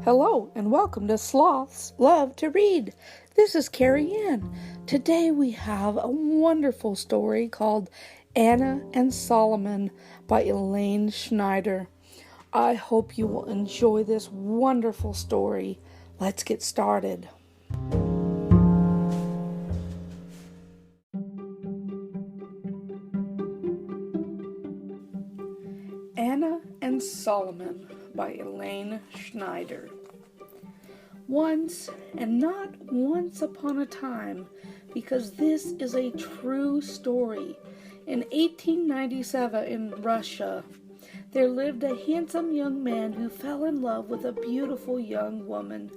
Hello and welcome to Sloths Love to Read. This is Carrie Ann. Today we have a wonderful story called Anna and Solomon by Elaine Snyder. I hope you will enjoy this wonderful story. Let's get started. Anna and Solomon by Elaine Snyder. Once, and not once upon a time, because this is a true story, in 1897 in Russia, there lived a handsome young man who fell in love with a beautiful young woman,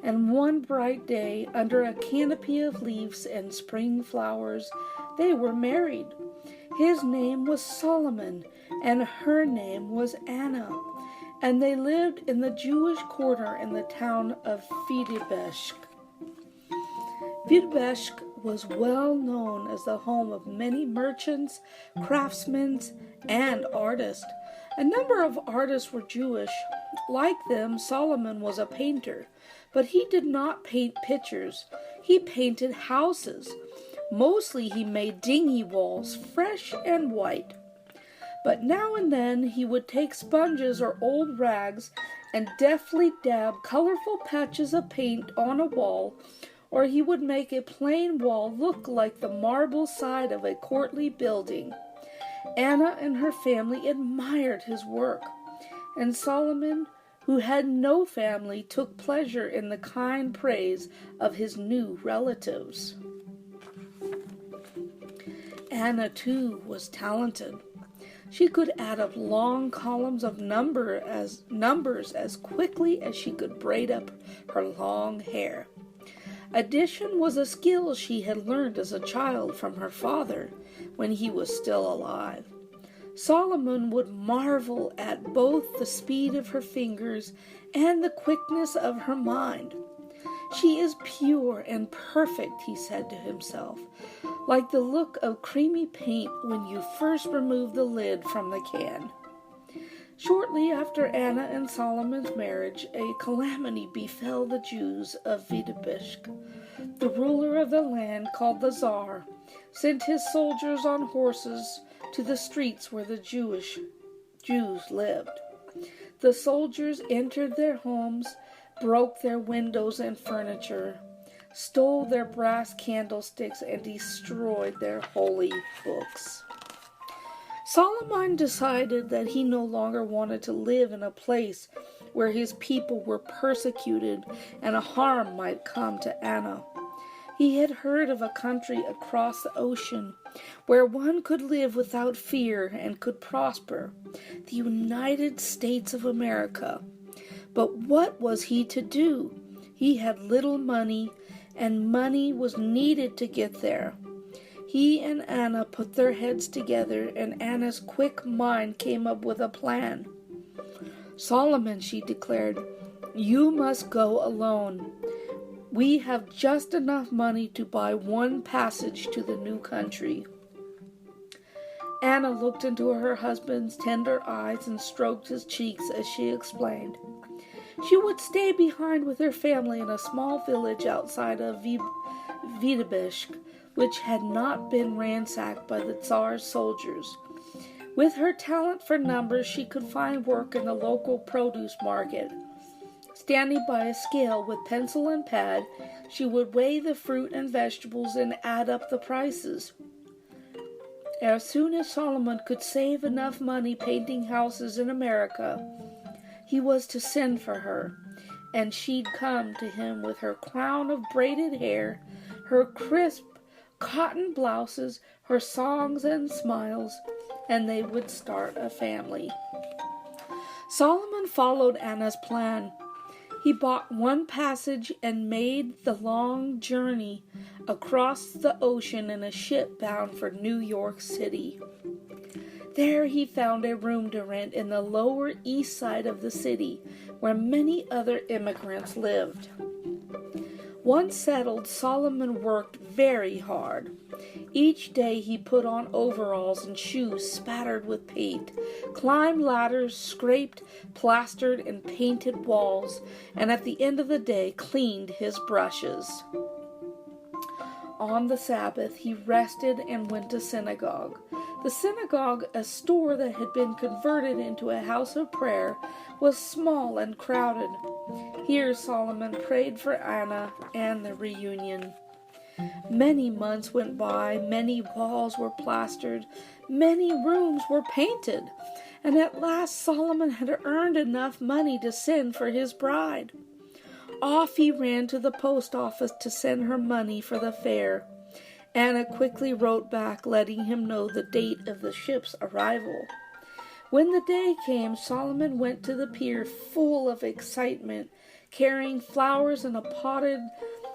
and one bright day, under a canopy of leaves and spring flowers, they were married. His name was Solomon, and her name was Anna, and they lived in the Jewish quarter in the town of Vitebsk. Vitebsk was well known as the home of many merchants, craftsmen, and artists. A number of artists were Jewish. Like them, Solomon was a painter, but he did not paint pictures. He painted houses. Mostly he made dingy walls, fresh and white. But now and then he would take sponges or old rags and deftly dab colorful patches of paint on a wall, or he would make a plain wall look like the marble side of a courtly building. Anna and her family admired his work, and Solomon, who had no family, took pleasure in the kind praise of his new relatives. Anna, too, was talented. She could add up long columns of numbers as quickly as she could braid up her long hair. Addition was a skill she had learned as a child from her father when he was still alive. Solomon would marvel at both the speed of her fingers and the quickness of her mind. "She is pure and perfect," he said to himself, "like the look of creamy paint when you first remove the lid from the can." Shortly after Anna and Solomon's marriage, a calamity befell the Jews of Vitebsk. The ruler of the land, called the Tsar, sent his soldiers on horses to the streets where the Jews lived. The soldiers entered their homes, broke their windows and furniture, stole their brass candlesticks, and destroyed their holy books. Solomon decided that he no longer wanted to live in a place where his people were persecuted and a harm might come to Anna. He had heard of a country across the ocean where one could live without fear and could prosper, the United States of America. But what was he to do? He had little money, and money was needed to get there. He and Anna put their heads together, and Anna's quick mind came up with a plan. "Solomon," she declared, "you must go alone. We have just enough money to buy one passage to the new country." Anna looked into her husband's tender eyes and stroked his cheeks as she explained. She would stay behind with her family in a small village outside of Vitebsk, which had not been ransacked by the Tsar's soldiers. With her talent for numbers, she could find work in the local produce market. Standing by a scale with pencil and pad, she would weigh the fruit and vegetables and add up the prices. As soon as Solomon could save enough money painting houses in America, he was to send for her, and she'd come to him with her crown of braided hair, her crisp cotton blouses, her songs and smiles, and they would start a family. Solomon followed Anna's plan. He bought one passage and made the long journey across the ocean in a ship bound for New York City. There he found a room to rent in the lower east side of the city, where many other immigrants lived. Once settled, Solomon worked very hard. Each day he put on overalls and shoes spattered with paint, climbed ladders, scraped, plastered, and painted walls, and at the end of the day cleaned his brushes. On the Sabbath, he rested and went to synagogue. The synagogue, a store that had been converted into a house of prayer, was small and crowded. Here Solomon prayed for Anna and the reunion. Many months went by, many walls were plastered, many rooms were painted, and at last Solomon had earned enough money to send for his bride. Off he ran to the post office to send her money for the fare. Anna quickly wrote back, letting him know the date of the ship's arrival. When the day came, Solomon went to the pier full of excitement, carrying flowers and a potted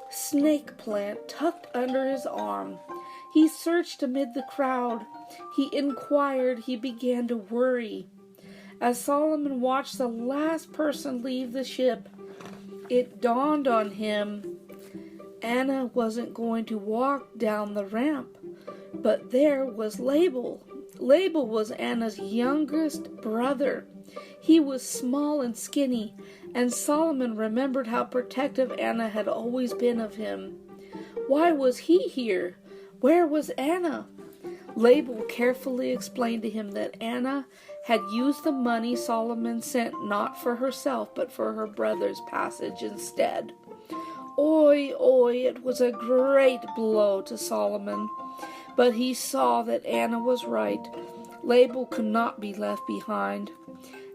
snake plant tucked under his arm. He searched amid the crowd. He inquired. He began to worry. As Solomon watched the last person leave the ship, it dawned on him Anna wasn't going to walk down the ramp, but there was Label. Label was Anna's youngest brother. He was small and skinny, and Solomon remembered how protective Anna had always been of him. Why was he here? Where was Anna? Label carefully explained to him that Anna had used the money Solomon sent not for herself, but for her brother's passage instead. Oi, oi, it was a great blow to Solomon, but he saw that Anna was right. Label could not be left behind.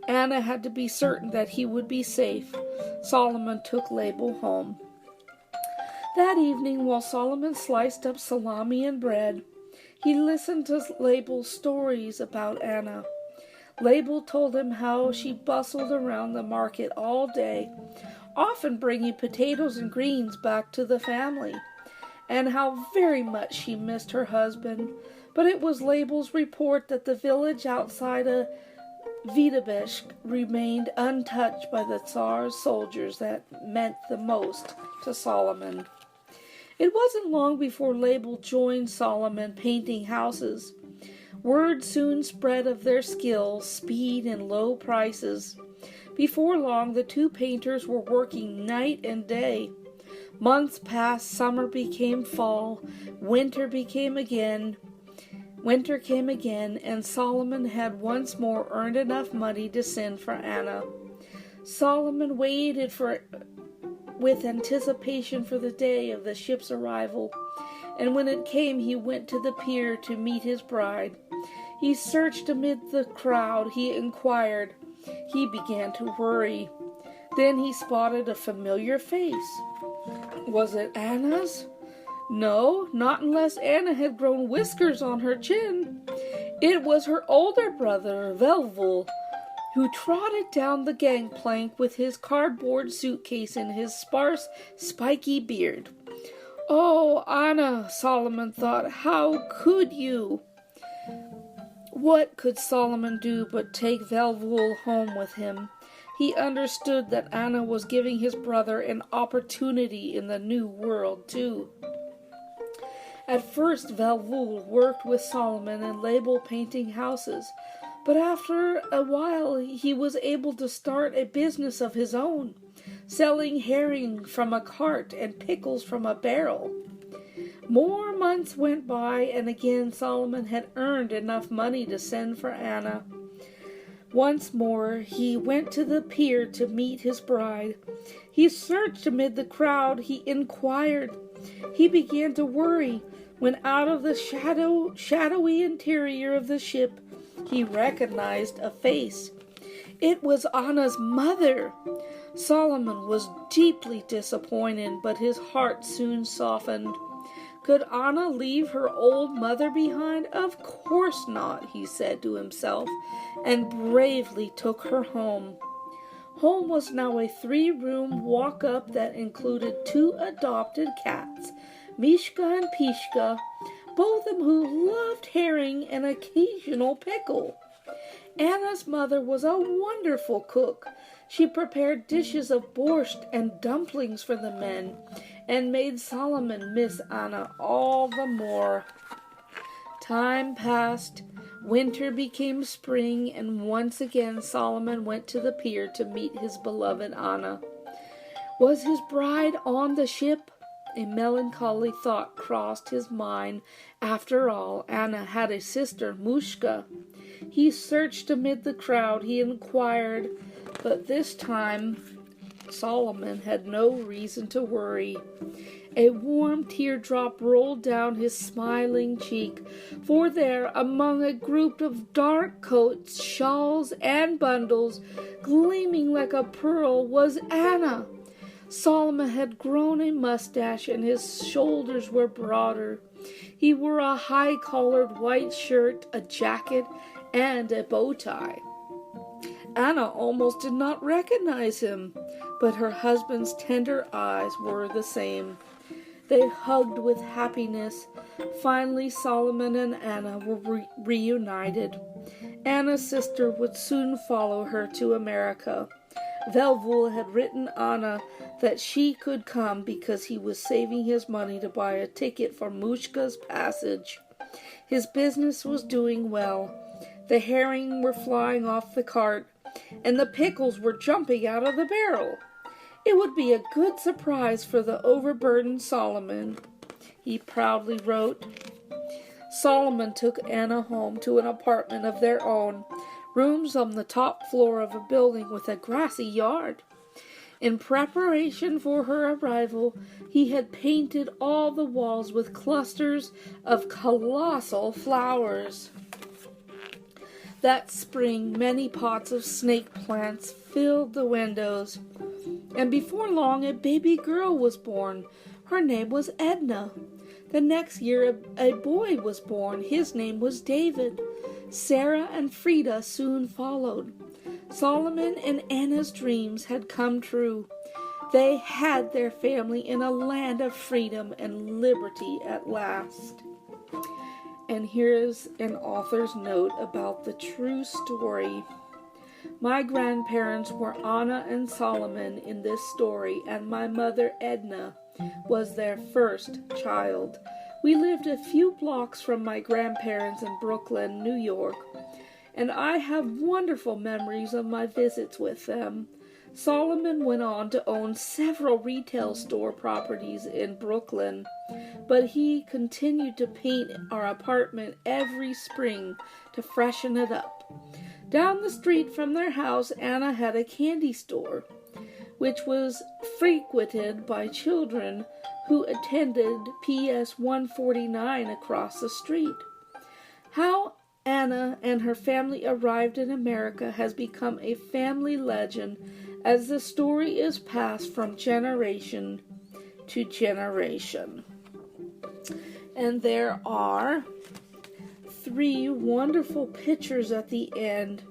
Anna had to be certain that he would be safe. Solomon took Label home. That evening, while Solomon sliced up salami and bread, he listened to Label's stories about Anna. Label told him how she bustled around the market all day, often bringing potatoes and greens back to the family, and how very much she missed her husband. But it was Label's report that the village outside of Vitebsk remained untouched by the Tsar's soldiers that meant the most to Solomon. It wasn't long before Label joined Solomon painting houses. Word soon spread of their skill, speed, and low prices. Before long, the two painters were working night and day. Months passed, summer became fall, winter came again, and Solomon had once more earned enough money to send for Anna. Solomon waited with anticipation for the day of the ship's arrival, and when it came, he went to the pier to meet his bride. He searched amid the crowd. He inquired. He began to worry. Then he spotted a familiar face. Was it Anna's? No, not unless Anna had grown whiskers on her chin. It was her older brother, Velvul, who trotted down the gangplank with his cardboard suitcase and his sparse, spiky beard. Oh, Anna, Solomon thought, how could you? What could Solomon do but take Velvul home with him? He understood that Anna was giving his brother an opportunity in the new world, too. At first, Velvul worked with Solomon and Label painting houses, but after a while he was able to start a business of his own, selling herring from a cart and pickles from a barrel. More months went by, and again Solomon had earned enough money to send for Anna. Once more he went to the pier to meet his bride. He searched amid the crowd. He inquired. He began to worry when out of the shadowy interior of the ship he recognized a face. It was Anna's mother. Solomon was deeply disappointed, but his heart soon softened. Could Anna leave her old mother behind? Of course not, he said to himself, and bravely took her home. Home was now a 3-room walk-up that included 2 adopted cats, Mishka and Pishka, both of them who loved herring and occasional pickle. Anna's mother was a wonderful cook. She prepared dishes of borscht and dumplings for the men, and made Solomon miss Anna all the more. Time passed. Winter became spring, and once again Solomon went to the pier to meet his beloved Anna. Was his bride on the ship? A melancholy thought crossed his mind. After all, Anna had a sister, Mushka. He searched amid the crowd. He inquired, but this time Solomon had no reason to worry. A warm teardrop rolled down his smiling cheek, for there, among a group of dark coats, shawls, and bundles, gleaming like a pearl, was Anna. Solomon had grown a mustache, and his shoulders were broader. He wore a high-collared white shirt, a jacket, and a bow tie. Anna almost did not recognize him, but her husband's tender eyes were the same. They hugged with happiness. Finally, Solomon and Anna were reunited. Anna's sister would soon follow her to America. Velvul had written Anna that she could come because he was saving his money to buy a ticket for Mushka's passage. His business was doing well. The herring were flying off the cart, and the pickles were jumping out of the barrel. It would be a good surprise for the overburdened Solomon, he proudly wrote. Solomon took Anna home to an apartment of their own, rooms on the top floor of a building with a grassy yard. In preparation for her arrival, he had painted all the walls with clusters of colossal flowers. That spring, many pots of snake plants filled the windows, and before long a baby girl was born. Her name was Edna. The next year a boy was born. His name was David. Sarah and Frida soon followed. Solomon and Anna's dreams had come true. They had their family in a land of freedom and liberty at last. And here's an author's note about the true story. My grandparents were Anna and Solomon in this story, and my mother Edna was their first child. We lived a few blocks from my grandparents in Brooklyn, New York, and I have wonderful memories of my visits with them. Solomon went on to own several retail store properties in Brooklyn, but he continued to paint our apartment every spring to freshen it up. Down the street from their house, Anna had a candy store, which was frequented by children who attended PS 149 across the street. How Anna and her family arrived in America has become a family legend as the story is passed from generation to generation. And there are 3 wonderful pictures at the end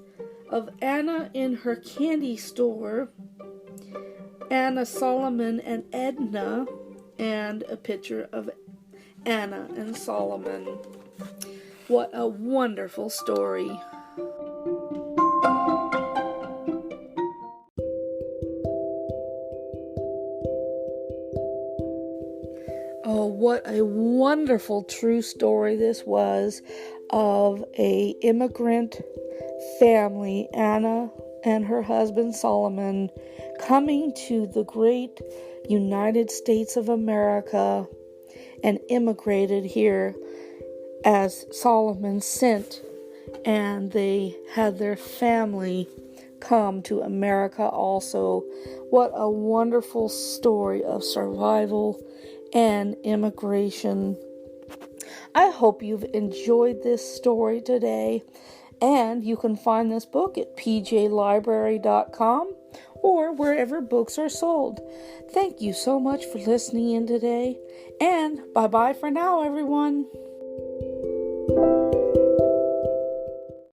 of Anna in her candy store, Anna, Solomon, and Edna, and a picture of Anna and Solomon. What a wonderful story. Oh, what a wonderful true story this was of a immigrant family, Anna and her husband Solomon, coming to the great United States of America and immigrated here as Solomon sent, and they had their family come to America also. What a wonderful story of survival and immigration. I hope you've enjoyed this story today, and you can find this book at pjlibrary.com or wherever books are sold. Thank you so much for listening in today, and bye-bye for now, everyone.